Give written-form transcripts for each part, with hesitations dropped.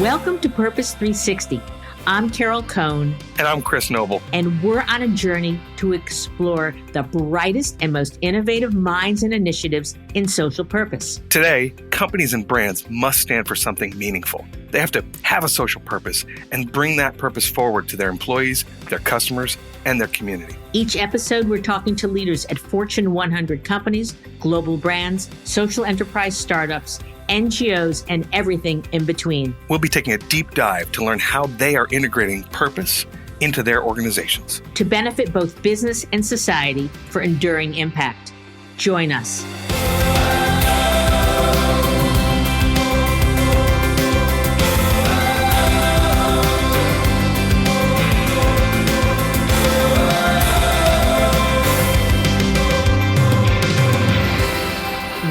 Welcome to Purpose 360. I'm Carol Cohn. And I'm Chris Noble. And we're on a journey to explore the brightest and most innovative minds and initiatives in social purpose. Today, companies and brands must stand for something meaningful. They have to have a social purpose and bring that purpose forward to their employees, their customers, and their community. Each episode, we're talking to leaders at Fortune 100 companies, global brands, social enterprise startups, NGOs, and everything in between. We'll be taking a deep dive to learn how they are integrating purpose into their organizations to benefit both business and society for enduring impact. Join us.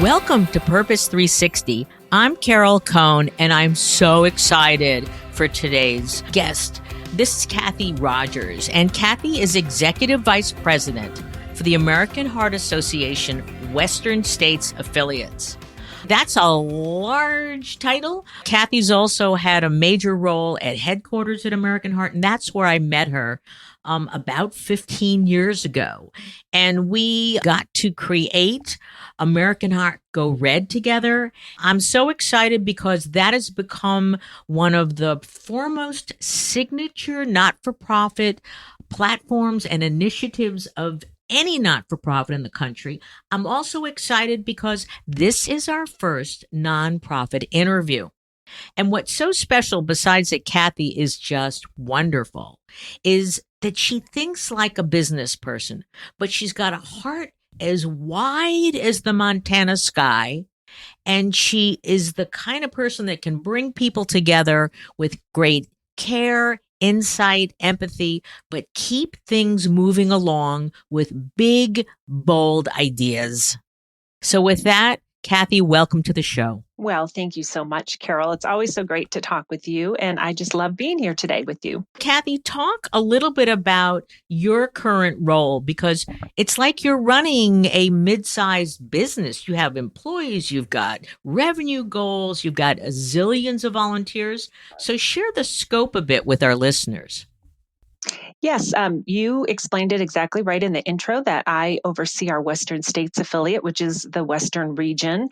Welcome to Purpose 360. I'm Carol Cohn, and I'm so excited for today's guest. This is Kathy Rogers, and Kathy is Executive Vice President for the American Heart Association Western States Affiliates. That's a large title. Kathy's also had a major role at headquarters at American Heart, and that's where I met her about 15 years ago. And we got to create American Heart Go Red together. I'm so excited because that has become one of the foremost signature not-for-profit platforms and initiatives of any not-for-profit in the country. I'm also excited because this is our first nonprofit interview. And what's so special, besides that Kathy is just wonderful, is that she thinks like a business person, but she's got a heart as wide as the Montana sky. And she is the kind of person that can bring people together with great care, insight, empathy, but keep things moving along with big, bold ideas. So with that, Kathy, welcome to the show. Well, thank you so much, Carol. It's always so great to talk with you, and I just love being here today with you. Kathy, talk a little bit about your current role, because it's like you're running a mid-sized business. You have employees, you've got revenue goals, you've got zillions of volunteers. So share the scope a bit with our listeners. Yes, you explained it exactly right in the intro that I oversee our Western States affiliate, which is the Western region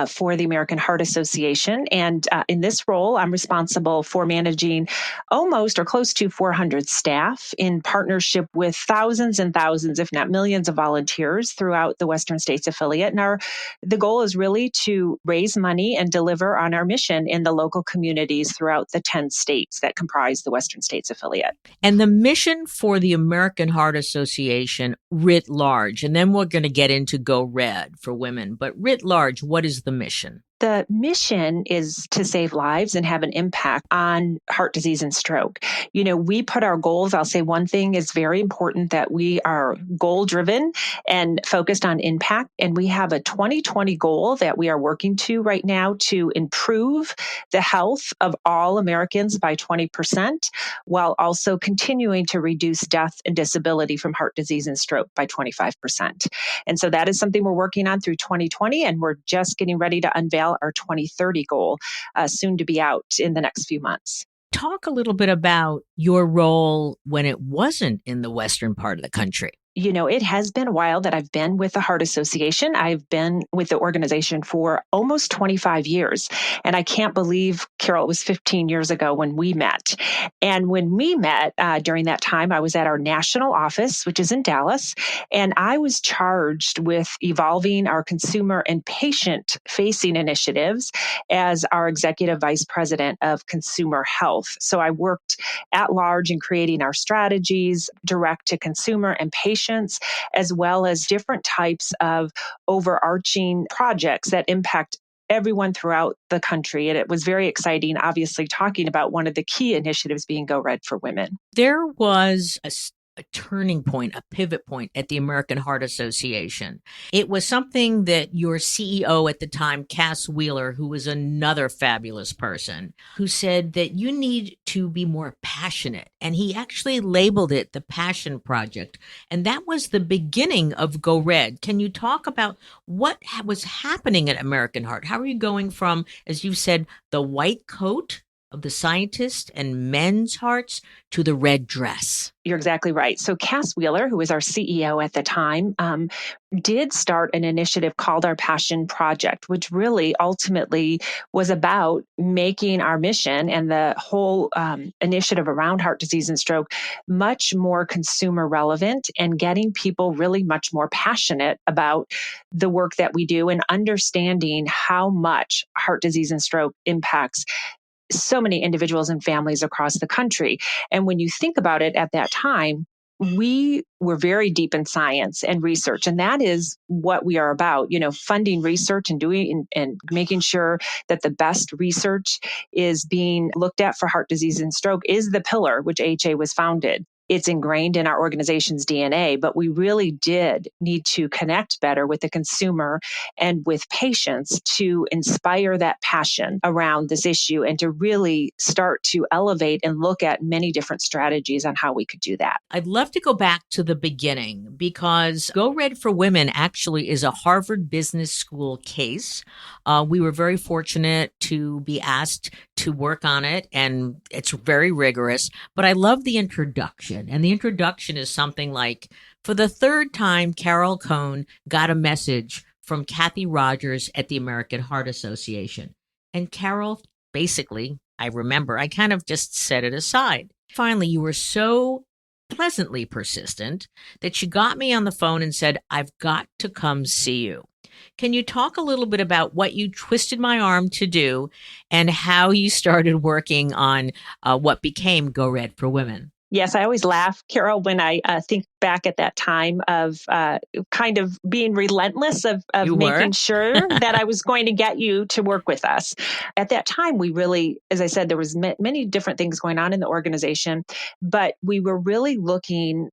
for the American Heart Association. And in this role, I'm responsible for managing almost or close to 400 staff in partnership with thousands and thousands, if not millions of volunteers throughout the Western States affiliate. And the goal is really to raise money and deliver on our mission in the local communities throughout the 10 states that comprise the Western States affiliate. And the mission for the American Heart Association writ large, and then we're going to get into Go Red for women, but writ large, what is the mission? The mission is to save lives and have an impact on heart disease and stroke. You know, we put our goals. I'll say one thing is very important, that we are goal driven and focused on impact. And we have a 2020 goal that we are working to right now to improve the health of all Americans by 20%, while also continuing to reduce death and disability from heart disease and stroke by 25%. And so that is something we're working on through 2020, and we're just getting ready to unveil our 2030 goal, soon to be out in the next few months. Talk a little bit about your role when it wasn't in the western part of the country. You know, it has been a while that I've been with the Heart Association. I've been with the organization for almost 25 years. And I can't believe, Carol, it was 15 years ago when we met. And when we met during that time, I was at our national office, which is in Dallas. And I was charged with evolving our consumer and patient-facing initiatives as our executive vice president of consumer health. So I worked at large in creating our strategies, direct to consumer and patient, as well as different types of overarching projects that impact everyone throughout the country. And it was very exciting, obviously, talking about one of the key initiatives being Go Red for Women. There was a turning point, a pivot point at the American Heart Association. It was something that your CEO at the time, Cass Wheeler, who was another fabulous person, who said that you need to be more passionate. And he actually labeled it the Passion Project. And that was the beginning of Go Red. Can you talk about what was happening at American Heart? How are you going from, as you said, the white coat of the scientists and men's hearts to the red dress. You're exactly right. So Cass Wheeler, who was our CEO at the time, did start an initiative called our Passion Project, which really ultimately was about making our mission and the whole initiative around heart disease and stroke much more consumer relevant and getting people really much more passionate about the work that we do and understanding how much heart disease and stroke impacts so many individuals and families across the country. And when you think about it at that time, we were very deep in science and research, and that is what we are about, funding research and doing and making sure that the best research is being looked at for heart disease and stroke is the pillar which AHA was founded. It's ingrained in our organization's DNA, but we really did need to connect better with the consumer and with patients to inspire that passion around this issue and to really start to elevate and look at many different strategies on how we could do that. I'd love to go back to the beginning because Go Red for Women actually is a Harvard Business School case. We were very fortunate to be asked to work on it, and it's very rigorous, but I love the introduction. And the introduction is something like, for the third time, Carol Cohn got a message from Kathy Rogers at the American Heart Association. And Carol, basically, I remember, I kind of just set it aside. Finally, you were so pleasantly persistent that she got me on the phone and said, I've got to come see you. Can you talk a little bit about what you twisted my arm to do and how you started working on what became Go Red for Women? Yes, I always laugh, Carol, when I think back at that time of kind of being relentless of making sure that I was going to get you to work with us. At that time, we really, as I said, there was many different things going on in the organization, but we were really looking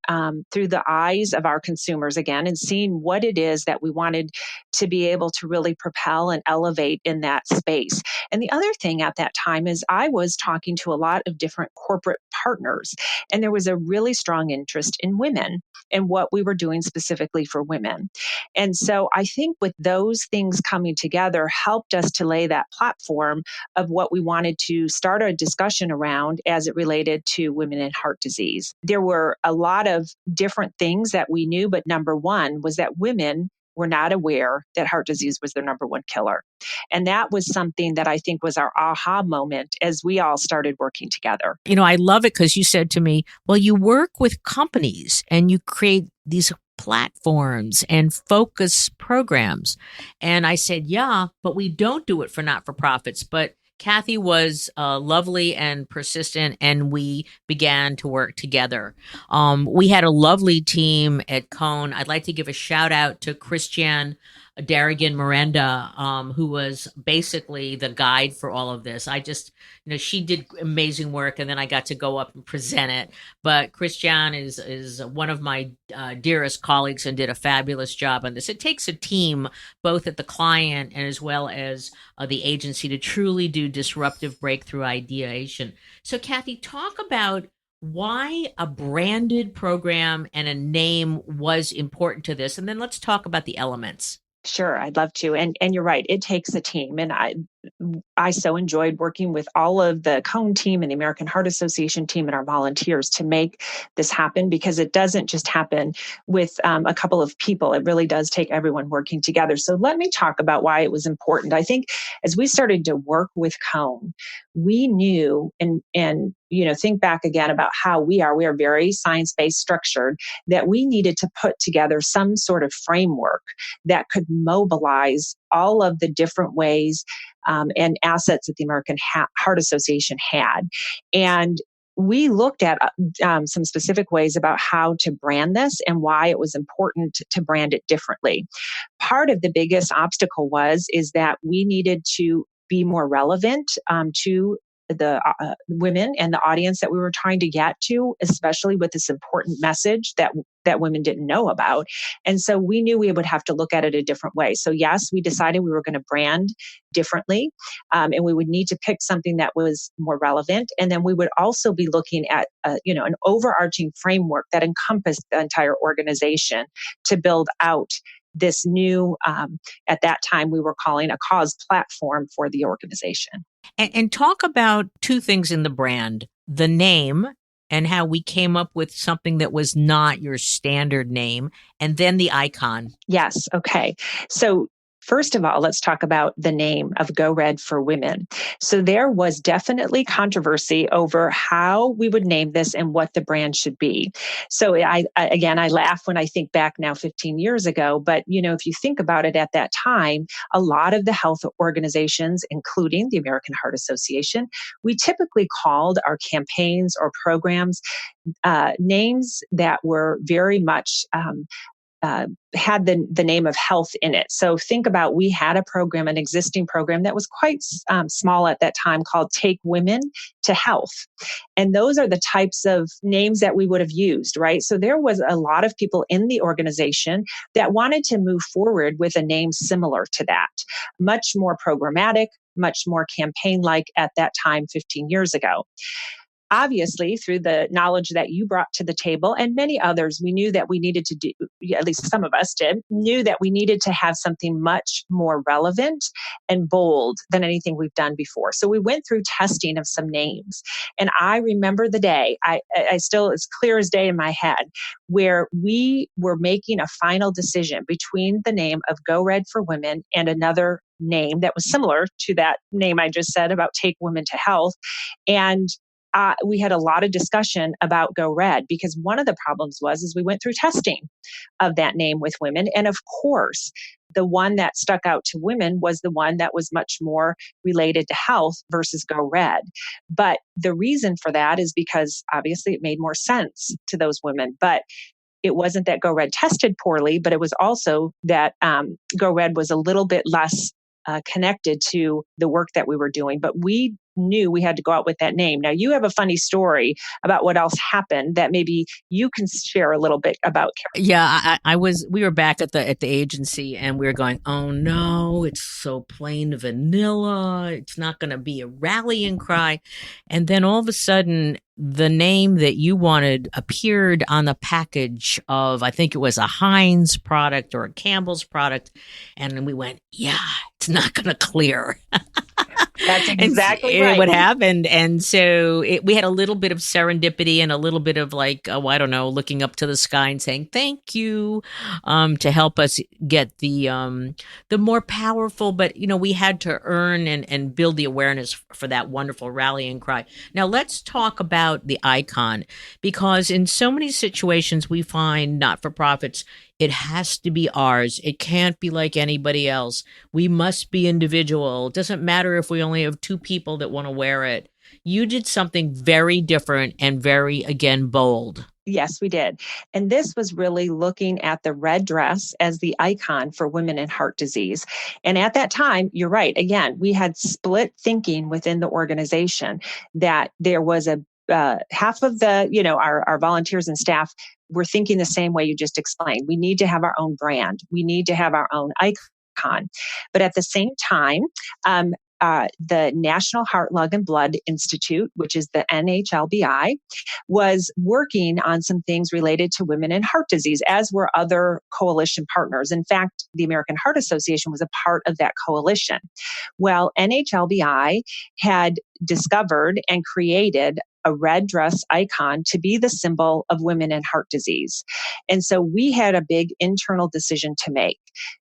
through the eyes of our consumers again and seeing what it is that we wanted to be able to really propel and elevate in that space. And the other thing at that time is I was talking to a lot of different corporate partners, and there was a really strong interest in women and what we were doing specifically for women. And so I think with those things coming together helped us to lay that platform of what we wanted to start a discussion around as it related to women and heart disease. There were a lot of different things that we knew, but number one was that women were not aware that heart disease was their number one killer. And that was something that I think was our aha moment as we all started working together. I love it because you said to me, well, you work with companies and you create these platforms and focus programs. And I said, yeah, but we don't do it for not-for-profits. But Kathy was lovely and persistent, and we began to work together. We had a lovely team at Cone. I'd like to give a shout out to Christiane Darrigan Miranda, who was basically the guide for all of this. She did amazing work, and then I got to go up and present it. But Christiane is one of my dearest colleagues and did a fabulous job on this. It takes a team, both at the client and as well as the agency, to truly do disruptive breakthrough ideation. So, Kathy, talk about why a branded program and a name was important to this, and then let's talk about the elements. Sure, I'd love to. And you're right, it takes a team. And I so enjoyed working with all of the Cone team and the American Heart Association team and our volunteers to make this happen, because it doesn't just happen with a couple of people. It really does take everyone working together. So let me talk about why it was important. I think as we started to work with Cone, we knew and think back again about how we are very science-based structured, that we needed to put together some sort of framework that could mobilize all of the different ways and assets that the American Heart Association had. And we looked at some specific ways about how to brand this and why it was important to brand it differently. Part of the biggest obstacle is that we needed to be more relevant to the women and the audience that we were trying to get to, especially with this important message that women didn't know about. And so we knew we would have to look at it a different way. So yes, we decided we were going to brand differently, and we would need to pick something that was more relevant. And then we would also be looking at an overarching framework that encompassed the entire organization to build out this new, at that time we were calling a cause platform for the organization. And talk about two things in the brand, the name and how we came up with something that was not your standard name, and then the icon. Yes. Okay. So, first of all, let's talk about the name of Go Red for Women. So, there was definitely controversy over how we would name this and what the brand should be. So, I laugh when I think back now 15 years ago, but if you think about it at that time, a lot of the health organizations, including the American Heart Association, we typically called our campaigns or programs names that were very much had the name of health in it. So think about, we had a program, an existing program that was quite small at that time, called Take Women to Health. And those are the types of names that we would have used, right? So there was a lot of people in the organization that wanted to move forward with a name similar to that, much more programmatic, much more campaign-like at that time 15 years ago. Obviously, through the knowledge that you brought to the table and many others, we knew that we needed to do, at least some of us did, knew that we needed to have something much more relevant and bold than anything we've done before. So we went through testing of some names. And I remember the day, I still, it's clear as day in my head, where we were making a final decision between the name of Go Red for Women and another name that was similar to that name I just said about Take Women to Health. And we had a lot of discussion about Go Red, because one of the problems was we went through testing of that name with women. And of course, the one that stuck out to women was the one that was much more related to health versus Go Red. But the reason for that is because obviously it made more sense to those women. But it wasn't that Go Red tested poorly, but it was also that Go Red was a little bit less connected to the work that we were doing. But we knew we had to go out with that name. Now, you have a funny story about what else happened that maybe you can share a little bit about. Yeah, we were back at the agency, and we were going, oh no, it's so plain vanilla. It's not going to be a rallying cry. And then all of a sudden, the name that you wanted appeared on the package of, I think it was a Heinz product or a Campbell's product. And we went, yeah, it's not going to clear. That's exactly right. What happened. And so we had a little bit of serendipity and a little bit of like, I don't know, looking up to the sky and saying, thank you, to help us get the more powerful, but we had to earn and build the awareness for that wonderful rallying cry. Now let's talk about the icon, because in so many situations we find not-for-profits, it has to be ours. It can't be like anybody else. We must be individual. It doesn't matter if we only have 2 people that want to wear it. You did something very different and very, again, bold. Yes, we did. And this was really looking at the red dress as the icon for women in heart disease. And at that time, you're right. Again, we had split thinking within the organization that there was a half of the, our volunteers and staff were thinking the same way you just explained. We need to have our own brand. We need to have our own icon. But at the same time, the National Heart, Lung, and Blood Institute, which is the NHLBI, was working on some things related to women in heart disease, as were other coalition partners. In fact, the American Heart Association was a part of that coalition. Well, NHLBI had discovered and created a red dress icon to be the symbol of women in heart disease. And so we had a big internal decision to make.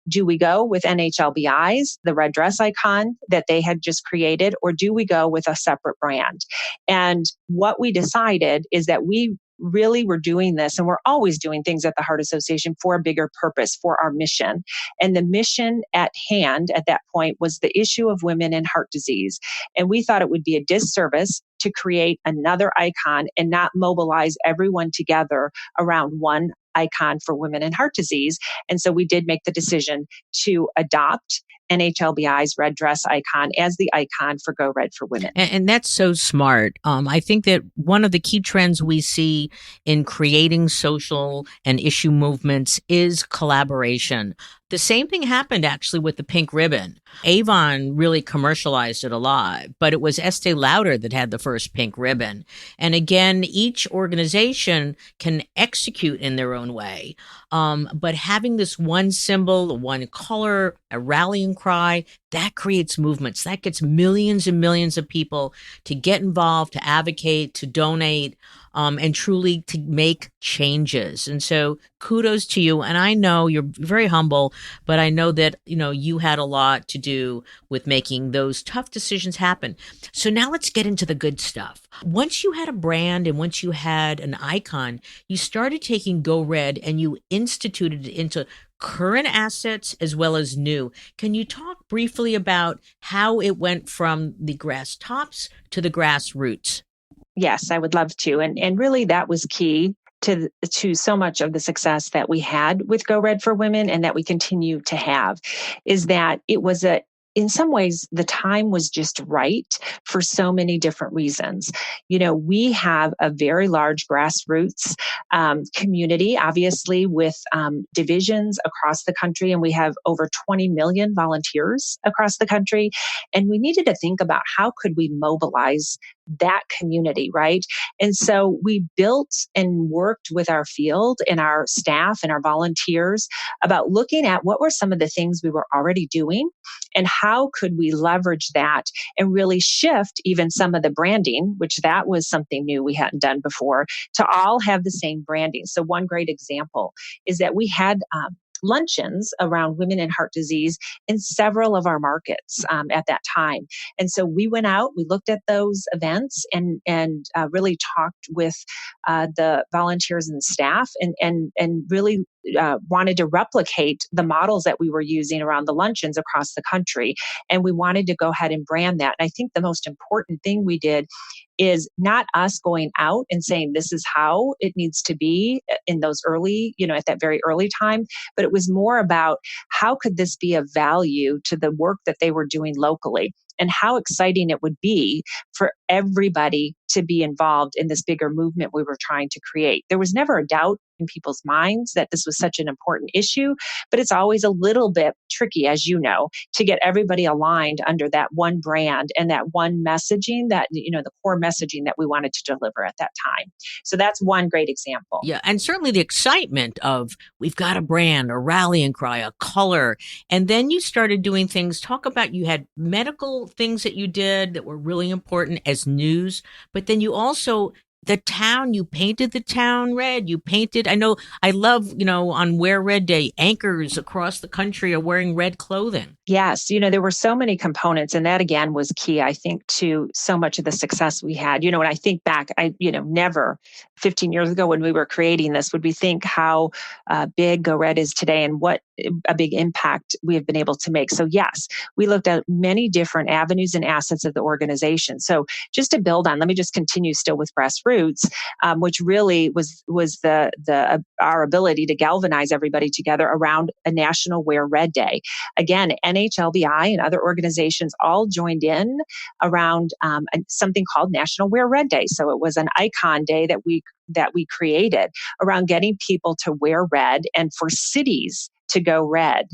Do we go with NHLBI's, the red dress icon that they had just created, or do we go with a separate brand? And what we decided is that we really were doing this, and we're always doing things at the Heart Association for a bigger purpose, for our mission. And the mission at hand at that point was the issue of women in heart disease. And we thought it would be a disservice to create another icon and not mobilize everyone together around one icon for women in heart disease. And so we did make the decision to adopt NHLBI's red dress icon as the icon for Go Red for Women. And that's so smart. I think that one of the key trends we see in creating social and issue movements is collaboration. The same thing happened actually with the pink ribbon. Avon really commercialized it a lot, but it was Estee Lauder that had the first pink ribbon. And again, each organization can execute in their own way. But having this one symbol, one color, a rallying cry, that creates movements. That gets millions and millions of people to get involved, to advocate, to donate, and truly to make changes. And so kudos to you. And I know you're very humble, but I know that, you had a lot to do with making those tough decisions happen. So now let's get into the good stuff. Once you had a brand and once you had an icon, you started taking Go Red and you instituted it into current assets as well as new. Can you talk briefly about how it went from the grass tops to the grassroots? Yes, I would love to. And really that was key to so much of the success that we had with Go Red for Women and that we continue to have, is that it was in some ways, the time was just right for so many different reasons. We have a very large grassroots community, obviously, with divisions across the country, and we have over 20 million volunteers across the country. And we needed to think about how could we mobilize that community, right? And so we built and worked with our field and our staff and our volunteers about looking at what were some of the things we were already doing and how could we leverage that and really shift even some of the branding, which that was something new we hadn't done before, to all have the same branding. So one great example is that we had luncheons around women and heart disease in several of our markets at that time. And so we went out, we looked at those events and really talked with the volunteers and staff and really wanted to replicate the models that we were using around the luncheons across the country. And we wanted to go ahead and brand that. And I think the most important thing we did is not us going out and saying this is how it needs to be in those early, at that very early time, but it was more about how could this be of value to the work that they were doing locally and how exciting it would be for everybody to be involved in this bigger movement we were trying to create. There was never a doubt in people's minds that this was such an important issue, but it's always a little bit tricky, as you know, to get everybody aligned under that one brand and that one messaging that, the core messaging that we wanted to deliver at that time. So that's one great example. Yeah. And certainly the excitement of we've got a brand, a rallying cry, a color. And then you started doing things. Talk about you had medical things that you did that were really important as news, but then you also you painted the town red. I know, I love, on Wear Red Day, anchors across the country are wearing red clothing. Yes. There were so many components, and that again was key, I think, to so much of the success we had. When I think back, never 15 years ago when we were creating this, would we think how big Go Red is today and what a big impact we have been able to make. So yes, we looked at many different avenues and assets of the organization. So just to build on, let me just continue still with grassroots, which really was our ability to galvanize everybody together around a National Wear Red Day. Again, NHLBI and other organizations all joined in around something called National Wear Red Day. So it was an icon day that we created around getting people to wear red and for cities to go red,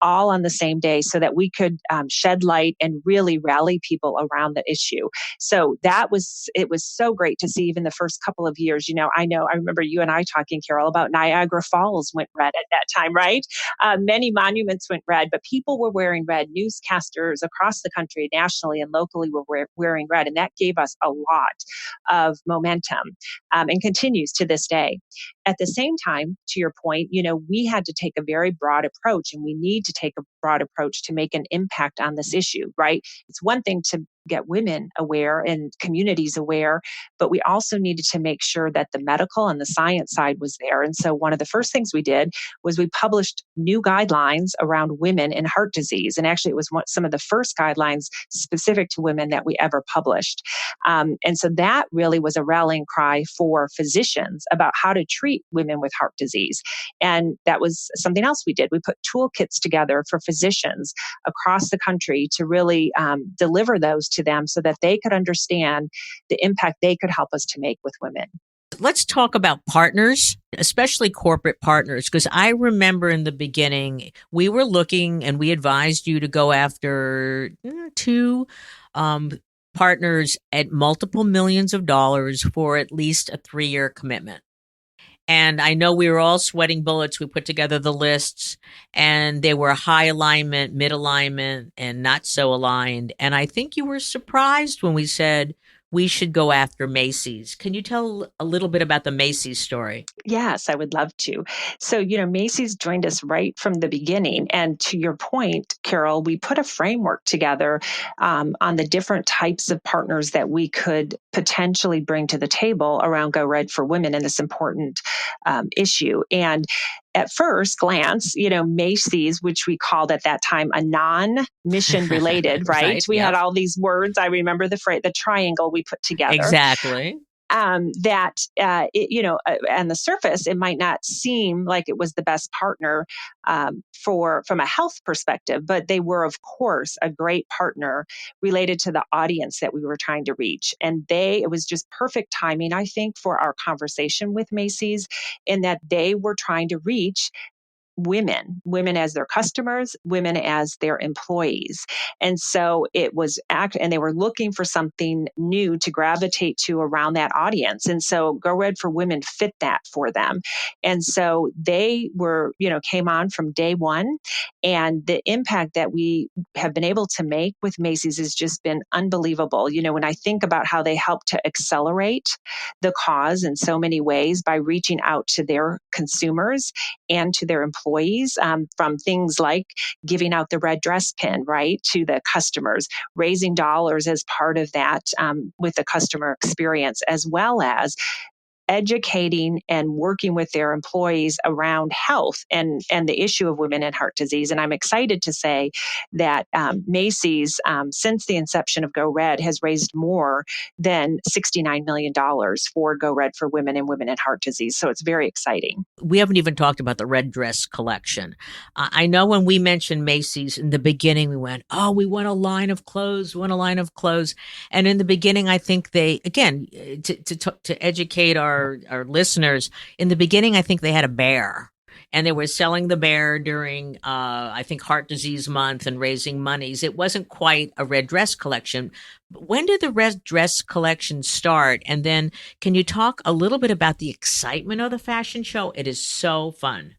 all on the same day so that we could shed light and really rally people around the issue. So it was so great to see even the first couple of years. I remember you and I talking, Carol, about Niagara Falls went red at that time, right? Many monuments went red, but people were wearing red. Newscasters across the country, nationally and locally, were wearing red. And that gave us a lot of momentum and continues to this day. At the same time, to your point, we had to take a very broad approach, and we need to take a broad approach to make an impact on this issue, right? It's one thing to get women aware and communities aware, but we also needed to make sure that the medical and the science side was there. And so one of the first things we did was we published new guidelines around women and heart disease. And actually, it was some of the first guidelines specific to women that we ever published. And so that really was a rallying cry for physicians about how to treat women with heart disease. And that was something else we did. We put toolkits together for physicians across the country to really deliver those to them so that they could understand the impact they could help us to make with women. Let's talk about partners, especially corporate partners, because I remember in the beginning, we were looking and we advised you to go after two um, partners at multiple millions of dollars for at least a 3-year commitment. And I know we were all sweating bullets. We put together the lists and they were high alignment, mid alignment, and not so aligned. And I think you were surprised when we said we should go after Macy's. Can you tell a little bit about the Macy's story? Yes, I would love to. So, Macy's joined us right from the beginning. And to your point, Carol, we put a framework together on the different types of partners that we could potentially bring to the table around Go Red for Women in this important issue. And at first glance, Macy's, which we called at that time a non-mission related, right? Right. We had Yep. all these words. I remember the triangle we put together. Exactly. On the surface, it might not seem like it was the best partner from a health perspective, but they were, of course, a great partner related to the audience that we were trying to reach. And it was just perfect timing, I think, for our conversation with Macy's, in that they were trying to reach women as their customers, women as their employees. And so and they were looking for something new to gravitate to around that audience. And so Go Red for Women fit that for them. And so they came on from day one. And the impact that we have been able to make with Macy's has just been unbelievable. When I think about how they help to accelerate the cause in so many ways by reaching out to their consumers and to their employees, from things like giving out the red dress pin, right, to the customers, raising dollars as part of that with the customer experience, as well as educating and working with their employees around health and the issue of women and heart disease. And I'm excited to say that Macy's, since the inception of Go Red, has raised more than $69 million for Go Red for Women and women and heart disease. So it's very exciting. We haven't even talked about the red dress collection. I know when we mentioned Macy's in the beginning, we went, oh, we want a line of clothes, we want a line of clothes. And in the beginning, I think they, again, to educate our listeners, in the beginning, I think they had a bear. And they were selling the bear during, I think, Heart Disease Month and raising monies. It wasn't quite a red dress collection. But when did the red dress collection start? And then can you talk a little bit about the excitement of the fashion show? It is so fun.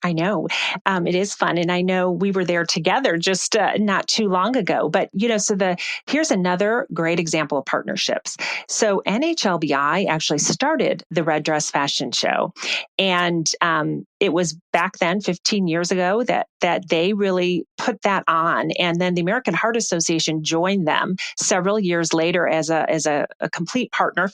I know it is fun. And I know we were there together just not too long ago. But, here's another great example of partnerships. So NHLBI actually started the Red Dress Fashion Show. And it was back then, 15 years ago, that they really put that on. And then the American Heart Association joined them several years later as a complete partner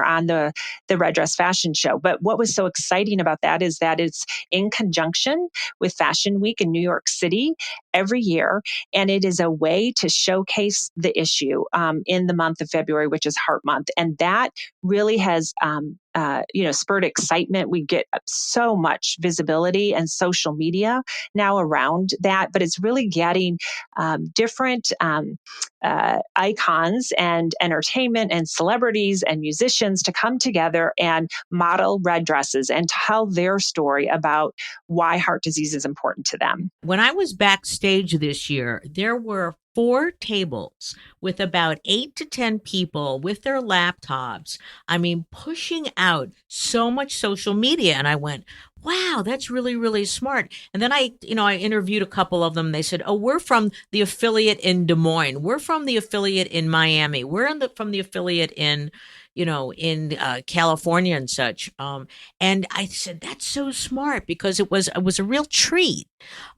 on the Red Dress Fashion Show. But what was so exciting about that is that it's in conjunction with Fashion Week in New York City every year. And it is a way to showcase the issue in the month of February, which is Heart Month. And that really has spurred excitement. We get so much visibility and social media now around that, but it's really getting different icons and entertainment and celebrities and musicians to come together and model red dresses and tell their story about why heart disease is important to them. When I was backstage this year, there were 4 tables with about 8 to 10 people with their laptops. I mean, pushing out so much social media. And I went, wow, that's really, really smart. And then I interviewed a couple of them. They said, oh, we're from the affiliate in Des Moines. We're from the affiliate in Miami. We're from the affiliate in California and such. And I said, that's so smart, because it was a real treat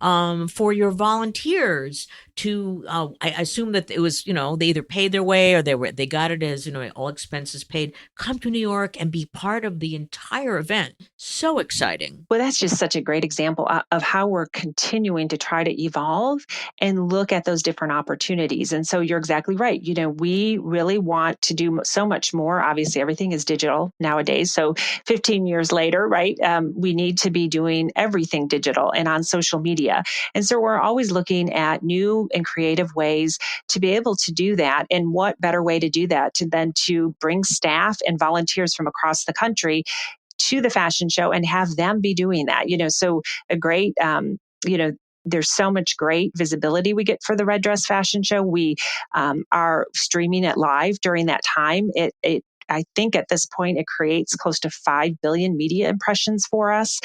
for your volunteers to, I assume that it was, they either paid their way or they got it as, all expenses paid, come to New York and be part of the entire event. So exciting. Well, that's just such a great example of how we're continuing to try to evolve and look at those different opportunities. And so you're exactly right. We really want to do so much more obviously everything is digital nowadays. So 15 years later, right, we need to be doing everything digital and on social media. And so we're always looking at new and creative ways to be able to do that. And what better way to do that than to bring staff and volunteers from across the country to the fashion show and have them be doing that. So a great, there's so much great visibility we get for the Red Dress Fashion Show. We are streaming it live during that time. I think at this point, it creates close to 5 billion media impressions for us.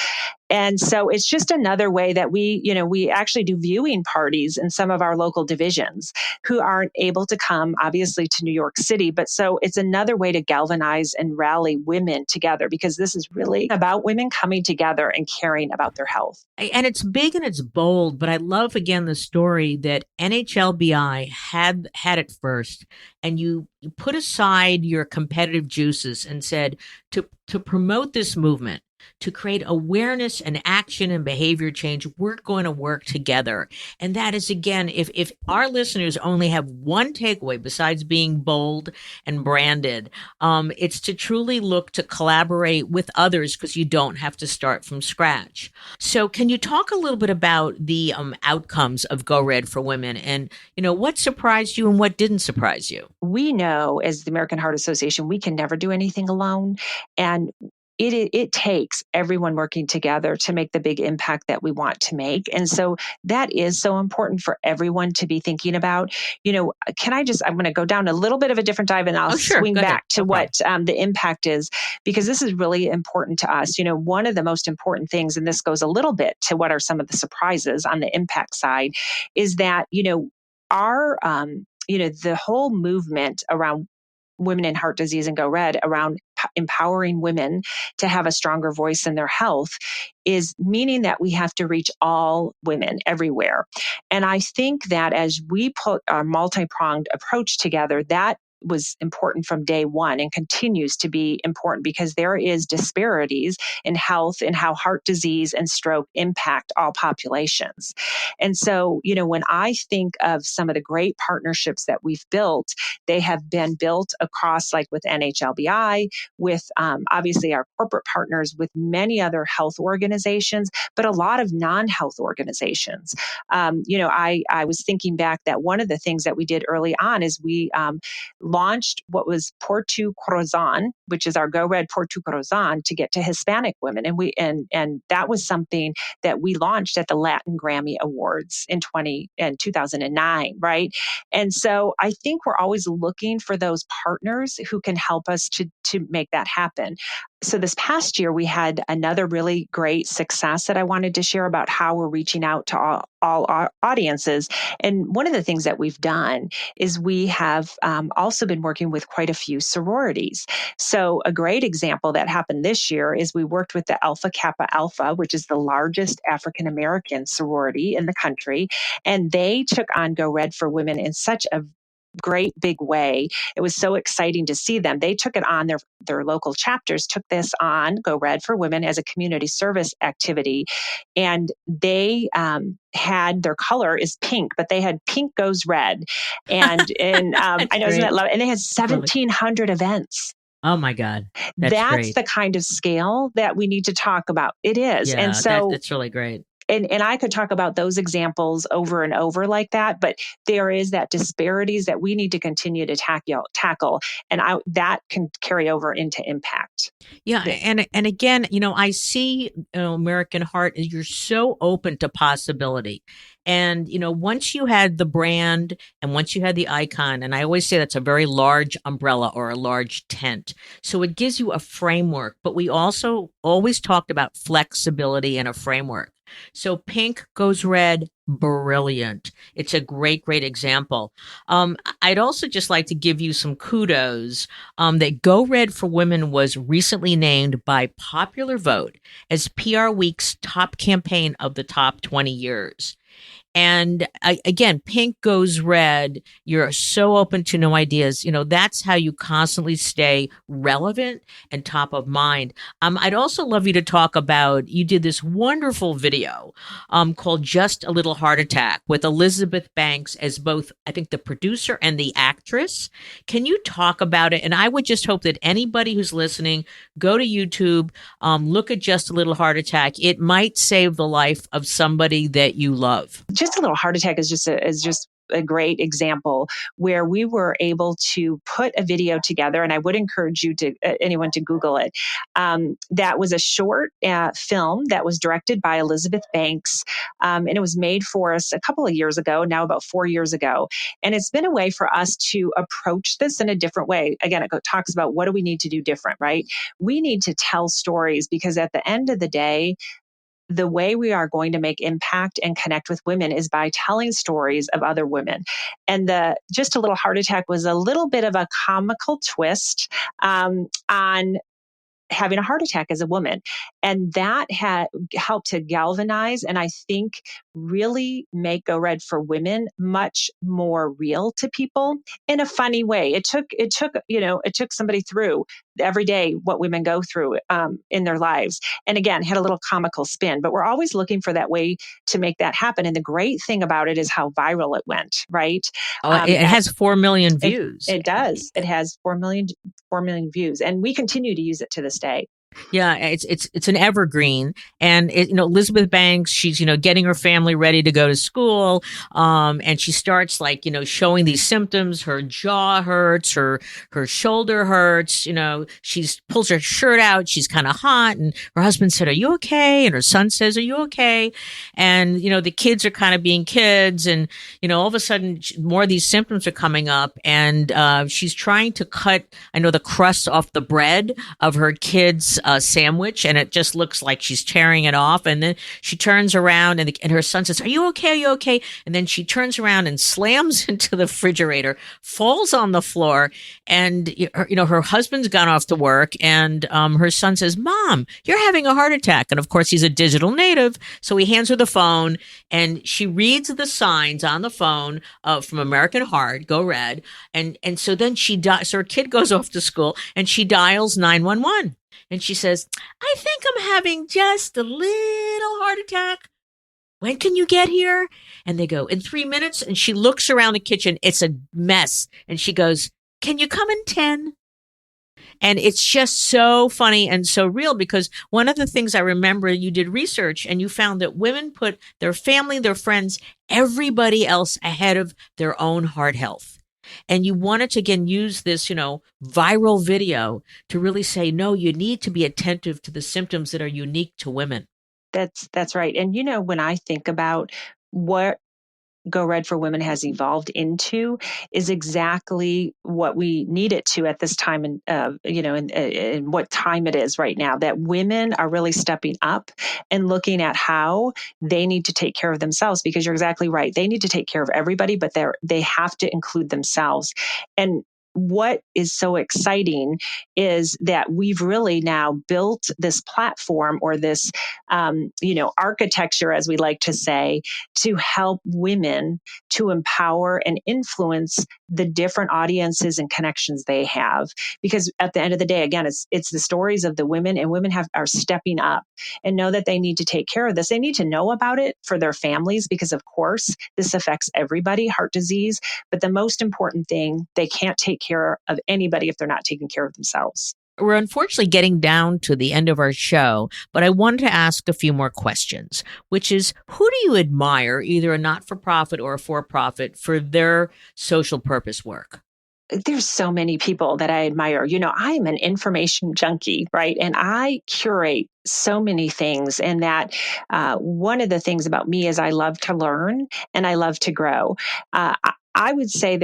And so it's just another way that we actually do viewing parties in some of our local divisions who aren't able to come, obviously, to New York City. But so it's another way to galvanize and rally women together, because this is really about women coming together and caring about their health. And it's big and it's bold, but I love, again, the story that NHLBI had it first, and you put aside your competitive juices and said to promote this movement, to create awareness and action and behavior change, we're going to work together. And that is, again, if our listeners only have one takeaway besides being bold and branded, it's to truly look to collaborate with others, because you don't have to start from scratch. So can you talk a little bit about the outcomes of Go Red for Women, and what surprised you and what didn't surprise you? We know, as the American Heart Association, we can never do anything alone. And it takes everyone working together to make the big impact that we want to make. And so that is so important for everyone to be thinking about. I'm going to go down a little bit of a different dive, and I'll swing back to what the impact is, because this is really important to us. One of the most important things, and this goes a little bit to what are some of the surprises on the impact side, is that, our, the whole movement around women in heart disease and Go Red, around empowering women to have a stronger voice in their health, is meaning that we have to reach all women everywhere. And I think that as we put our multi-pronged approach together, that was important from day one and continues to be important, because there is disparities in health and how heart disease and stroke impact all populations. And so, when I think of some of the great partnerships that we've built, they have been built across, like with NHLBI, with obviously our corporate partners, with many other health organizations, but a lot of non-health organizations. I was thinking back that one of the things that we did early on is we launched what was Portu Corazon, which is our Go Red Portu Corazon, to get to Hispanic women. And that was something that we launched at the Latin Grammy Awards in 2009, right? And so I think we're always looking for those partners who can help us to make that happen. So this past year, we had another really great success that I wanted to share about how we're reaching out to all our audiences. And one of the things that we've done is we have also been working with quite a few sororities. So a great example that happened this year is we worked with the Alpha Kappa Alpha, which is the largest African American sorority in the country. And they took on Go Red for Women in such a great big way. It was so exciting to see them. They took it on, their local chapters took this on, Go Red for Women, as a community service activity. And they had, their color is pink, but they had Pink Goes Red. And I know, isn't that lovely? And they had 1,700 events. Oh my God. That's the kind of scale that we need to talk about. It is. Yeah, and so that's really great. And I could talk about those examples over and over like that, but there is that disparities that we need to continue to tackle, and that can carry over into impact. Yeah, and again, I see American Heart, you're so open to possibility. And, once you had the brand and once you had the icon, and I always say that's a very large umbrella or a large tent. So it gives you a framework, but we also always talked about flexibility and a framework. So Pink Goes Red, brilliant. It's a great, great example. I'd also just like to give you some kudos that Go Red for Women was recently named by popular vote as PR Week's top campaign of the top 20 years. And again, pink goes red. You're so open to new ideas. That's how you constantly stay relevant and top of mind. I'd also love you to talk about, you did this wonderful video called Just a Little Heart Attack with Elizabeth Banks as both, I think, the producer and the actress. Can you talk about it? And I would just hope that anybody who's listening, go to YouTube, look at Just a Little Heart Attack. It might save the life of somebody that you love. Just a Little Heart Attack is just a great example where we were able to put a video together, and I would encourage you to anyone to Google it. That was a short film that was directed by Elizabeth Banks, and it was made for us a couple of years ago, now about 4 years ago. And it's been a way for us to approach this in a different way. Again, it talks about what do we need to do different, right? We need to tell stories because at the end of the day, the way we are going to make impact and connect with women is by telling stories of other women. And the Just a Little Heart Attack was a little bit of a comical twist on having a heart attack as a woman. And that had helped to galvanize and I think really make Go Red for Women much more real to people in a funny way. It took somebody through every day what women go through in their lives. And again, had a little comical spin, but we're always looking for that way to make that happen. And the great thing about it is how viral it went, right? Oh, it has 4 million views. It does. It has 4 million views, and we continue to use it to this day. Yeah, it's an evergreen, and Elizabeth Banks, she's getting her family ready to go to school, and she starts showing these symptoms. Her jaw hurts, her shoulder hurts. She pulls her shirt out. She's kind of hot, and her husband said, "Are you okay?" And her son says, "Are you okay?" And the kids are kind of being kids, and all of a sudden more of these symptoms are coming up, and she's trying to cut the crust off the bread of her kids' sandwich, and it just looks like she's tearing it off. And then she turns around, and her son says, "Are you okay? Are you okay?" And then she turns around and slams into the refrigerator, falls on the floor, and her husband's gone off to work, and her son says, "Mom, you're having a heart attack." And of course, he's a digital native, so he hands her the phone, and she reads the signs on the phone from American Heart, Go Red, and so then so her kid goes off to school, and she dials 911. And she says, "I think I'm having just a little heart attack. When can you get here?" And they go, "In 3 minutes." And she looks around the kitchen. It's a mess. And she goes, "Can you come in 10?" And it's just so funny and so real, because one of the things I remember, you did research and you found that women put their family, their friends, everybody else ahead of their own heart health. And you wanted to, again, use this, viral video to really say, no, you need to be attentive to the symptoms that are unique to women. That's right. And, when I think about what Go Red for Women has evolved into is exactly what we need it to at this time, and in what time it is right now, that women are really stepping up and looking at how they need to take care of themselves, because you're exactly right. They need to take care of everybody, but they have to include themselves. And what is so exciting is that we've really now built this platform, or this, architecture, as we like to say, to help women to empower and influence the different audiences and connections they have. Because at the end of the day, again, it's the stories of the women, and women are stepping up and know that they need to take care of this. They need to know about it for their families, because of course this affects everybody, heart disease. But the most important thing, they can't take care of anybody if they're not taking care of themselves. We're unfortunately getting down to the end of our show, but I wanted to ask a few more questions, which is, who do you admire, either a not-for-profit or a for-profit, for their social purpose work? There's so many people that I admire. I'm an information junkie, right? And I curate so many things. And that one of the things about me is I love to learn and I love to grow. I would say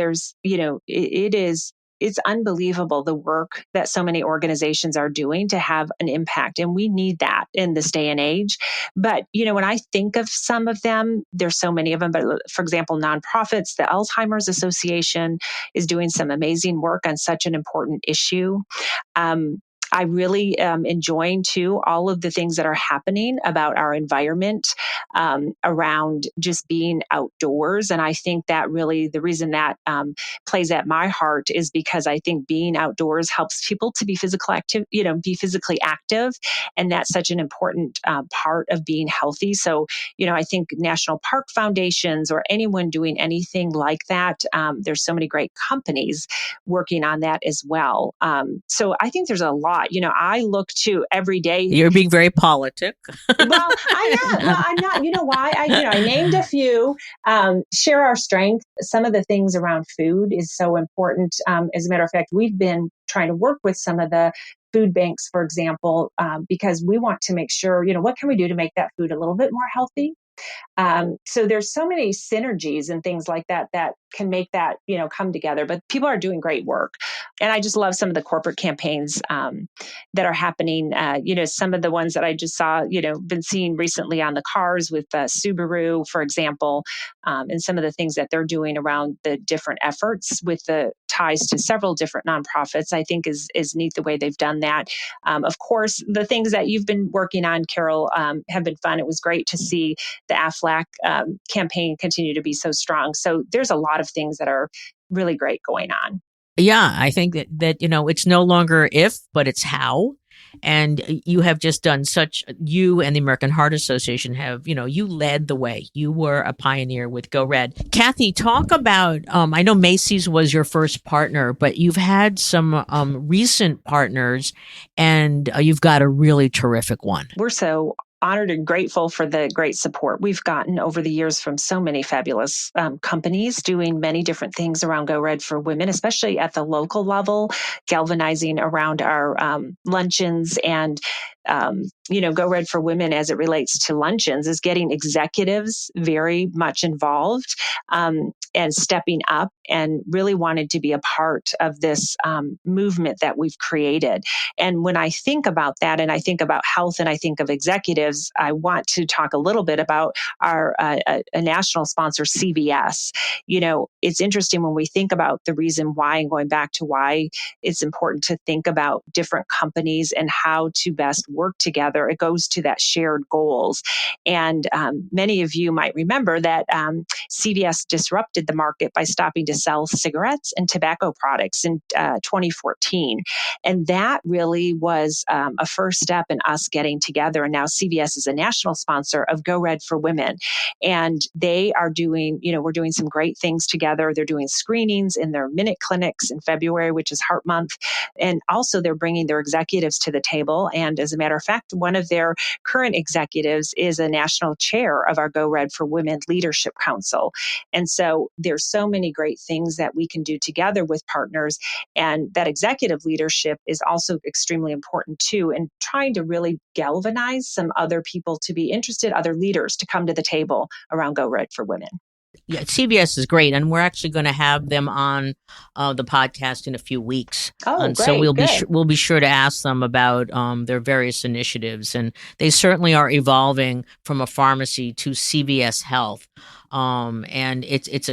it's unbelievable the work that so many organizations are doing to have an impact. And we need that in this day and age. But, when I think of some of them, there's so many of them. But for example, nonprofits, the Alzheimer's Association is doing some amazing work on such an important issue. I really am enjoying too all of the things that are happening about our environment around just being outdoors. And I think that really the reason that plays at my heart is because I think being outdoors helps people to be be physically active. And that's such an important part of being healthy. So, I think national park foundations or anyone doing anything like that, there's so many great companies working on that as well. So I think there's a lot. I look to every day. You're being very politic. Well, I am. Well, I'm not. You know why? I named a few. Share our strength. Some of the things around food is so important. As a matter of fact, we've been trying to work with some of the food banks, for example, because we want to make sure, what can we do to make that food a little bit more healthy? So there's so many synergies and things like that that can make that, come together. But people are doing great work. And I just love some of the corporate campaigns that are happening. Some of the ones that I just saw, been seeing recently on the cars with Subaru, for example, and some of the things that they're doing around the different efforts with the ties to several different nonprofits, I think is neat the way they've done that. Of course, the things that you've been working on, Carol, have been fun. It was great to see the AFLAC campaign continue to be so strong. So there's a lot of things that are really great going on. Yeah, I think that it's no longer if, but it's how. And you have just done you and the American Heart Association have, you led the way. You were a pioneer with Go Red. Kathy, talk about, I know Macy's was your first partner, but you've had some recent partners and you've got a really terrific one. We're so honored and grateful for the great support we've gotten over the years from so many fabulous companies doing many different things around Go Red for Women, especially at the local level, galvanizing around our luncheons and Go Red for Women as it relates to luncheons is getting executives very much involved and stepping up and really wanted to be a part of this movement that we've created. And when I think about that and I think about health and I think of executives, I want to talk a little bit about our a national sponsor, CVS. It's interesting when we think about the reason why and going back to why it's important to think about different companies and how to best work together. It goes to that shared goals. And many of you might remember that CVS disrupted the market by stopping to sell cigarettes and tobacco products in 2014. And that really was a first step in us getting together. And now CVS is a national sponsor of Go Red for Women. And they are doing, we're doing some great things together. They're doing screenings in their minute clinics in February, which is Heart Month. And also they're bringing their executives to the table. And as a matter of fact, one of their current executives is a national chair of our Go Red for Women Leadership Council. And so there's so many great things that we can do together with partners. And that executive leadership is also extremely important too, and trying to really galvanize some other people to be interested, other leaders to come to the table around Go Red for Women. Yeah, CVS is great, and we're actually going to have them on the podcast in a few weeks. Oh, and great! So Good. we'll be sure to ask them about their various initiatives, and they certainly are evolving from a pharmacy to CVS Health. And it's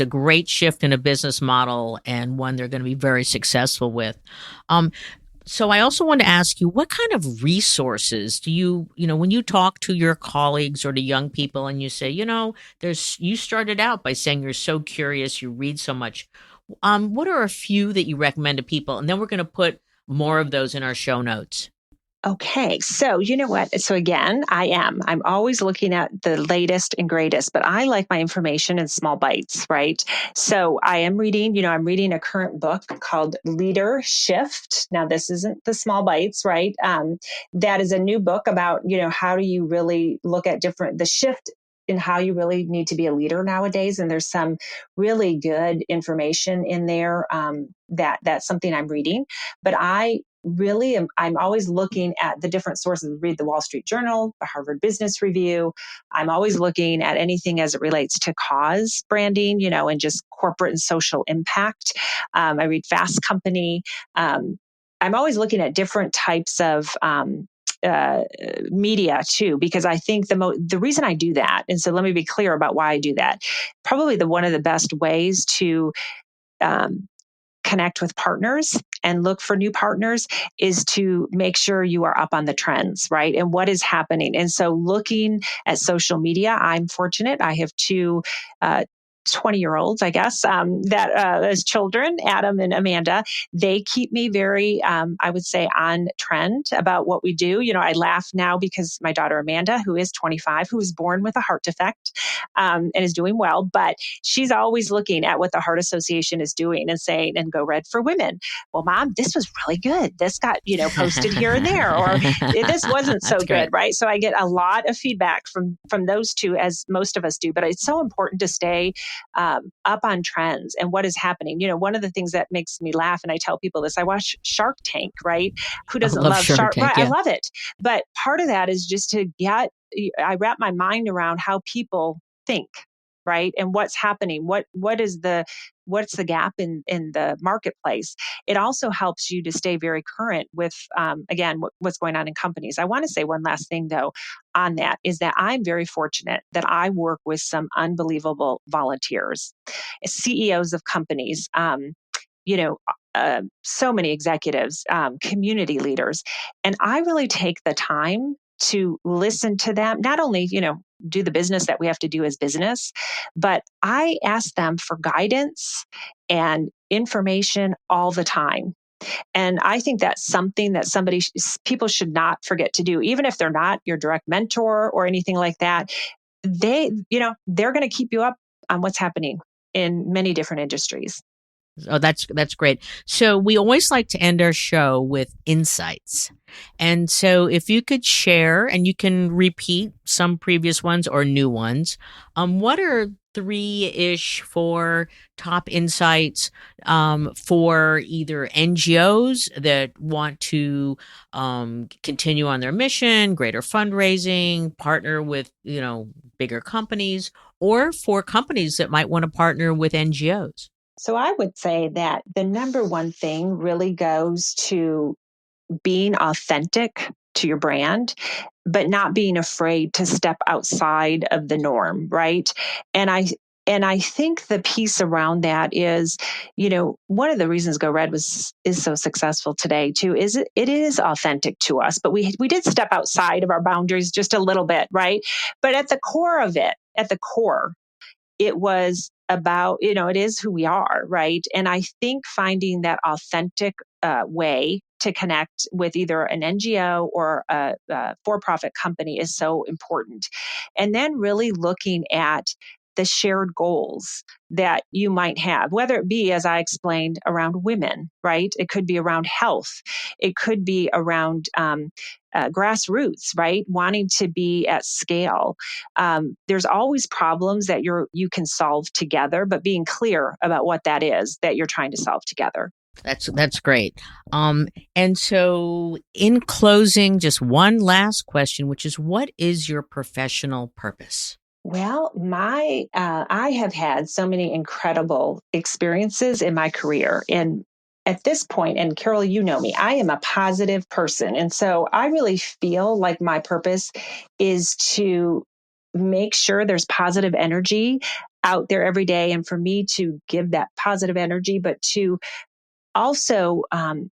a great shift in a business model, and one they're going to be very successful with. So I also want to ask you, what kind of resources do you when you talk to your colleagues or to young people and you say, you started out by saying you're so curious, you read so much. What are a few that you recommend to people? And then we're going to put more of those in our show notes. Okay. So you know what? So again, I'm always looking at the latest and greatest, but I like my information in small bites, right? So I am reading, I'm reading a current book called Leader Shift. Now this isn't the small bites, right? That is a new book about, how do you really look at the shift in how you really need to be a leader nowadays. And there's some really good information in there. That's something I'm reading, but I'm always looking at the different sources. Read the Wall Street Journal, the Harvard Business Review. I'm always looking at anything as it relates to cause branding, and just corporate and social impact. I read Fast Company. I'm always looking at different types of media too, because I think the reason I do that, and so let me be clear about why I do that. Probably one of the best ways to connect with partners and look for new partners is to make sure you are up on the trends, right? And what is happening. And so looking at social media, I'm fortunate. I have two 20-year-olds, I guess, that as children, Adam and Amanda, they keep me very, I would say, on trend about what we do. I laugh now because my daughter Amanda, who is 25, who was born with a heart defect and is doing well, but she's always looking at what the Heart Association is doing and saying, and Go Red for Women. Well, Mom, this was really good. This got, posted here and there, or this wasn't so good, right? So I get a lot of feedback from those two, as most of us do, but it's so important to stay up on trends and what is happening. One of the things that makes me laugh, and I tell people this, I watch Shark Tank, right? Who doesn't love Shark Tank? Right, yeah. I love it. But part of that is just I wrap my mind around how people think, right? And what's happening. What's the gap in the marketplace? It also helps you to stay very current with, again, what's going on in companies. I want to say one last thing, though, on that is that I'm very fortunate that I work with some unbelievable volunteers, CEOs of companies, so many executives, community leaders. And I really take the time to listen to them, not only, do the business that we have to do as business, but I ask them for guidance and information all the time. And I think that's something that people should not forget to do, even if they're not your direct mentor or anything like that. They're going to keep you up on what's happening in many different industries. Oh, that's great. So we always like to end our show with insights. And so if you could share, and you can repeat some previous ones or new ones, what are 3-ish, 4 top insights for either NGOs that want to continue on their mission, greater fundraising, partner with, bigger companies, or for companies that might want to partner with NGOs? So I would say that the number one thing really goes to being authentic to your brand, but not being afraid to step outside of the norm, right? And I think the piece around that is, one of the reasons Go Red is so successful today too, is it is authentic to us, but we did step outside of our boundaries just a little bit, right? But at the core of it, it was about, it is who we are, right? And I think finding that authentic way to connect with either an NGO or a for-profit company is so important. And then really looking at the shared goals that you might have, whether it be, as I explained, around women, right? It could be around health. It could be around grassroots, right? Wanting to be at scale. There's always problems that you can solve together, but being clear about what that is that you're trying to solve together. That's great. And so in closing, just one last question, which is, what is your professional purpose? Well, I have had so many incredible experiences in my career. And at this point, and Carol, you know me, I am a positive person. And so I really feel like my purpose is to make sure there's positive energy out there every day. And for me to give that positive energy, but to also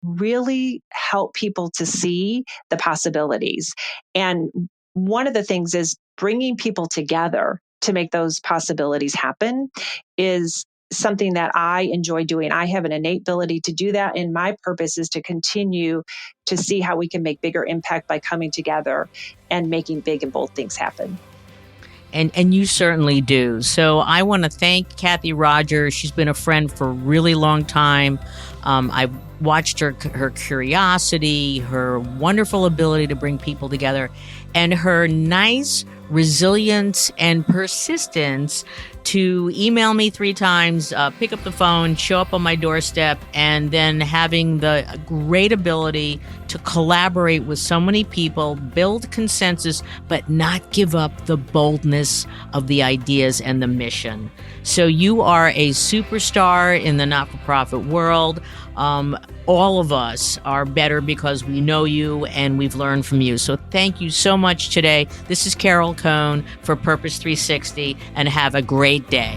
really help people to see the possibilities. And one of the things is bringing people together to make those possibilities happen is something that I enjoy doing. I have an innate ability to do that. And my purpose is to continue to see how we can make bigger impact by coming together and making big and bold things happen. And you certainly do. So I want to thank Kathy Rogers. She's been a friend for a really long time. I've watched her curiosity, her wonderful ability to bring people together, and her nice resilience and persistence to email me 3 times, pick up the phone, show up on my doorstep, and then having the great ability to collaborate with so many people, build consensus, but not give up the boldness of the ideas and the mission. So you are a superstar in the not-for-profit world. All of us are better because we know you and we've learned from you. So thank you so much today. This is Carol Cohn for Purpose 360, and have a great day.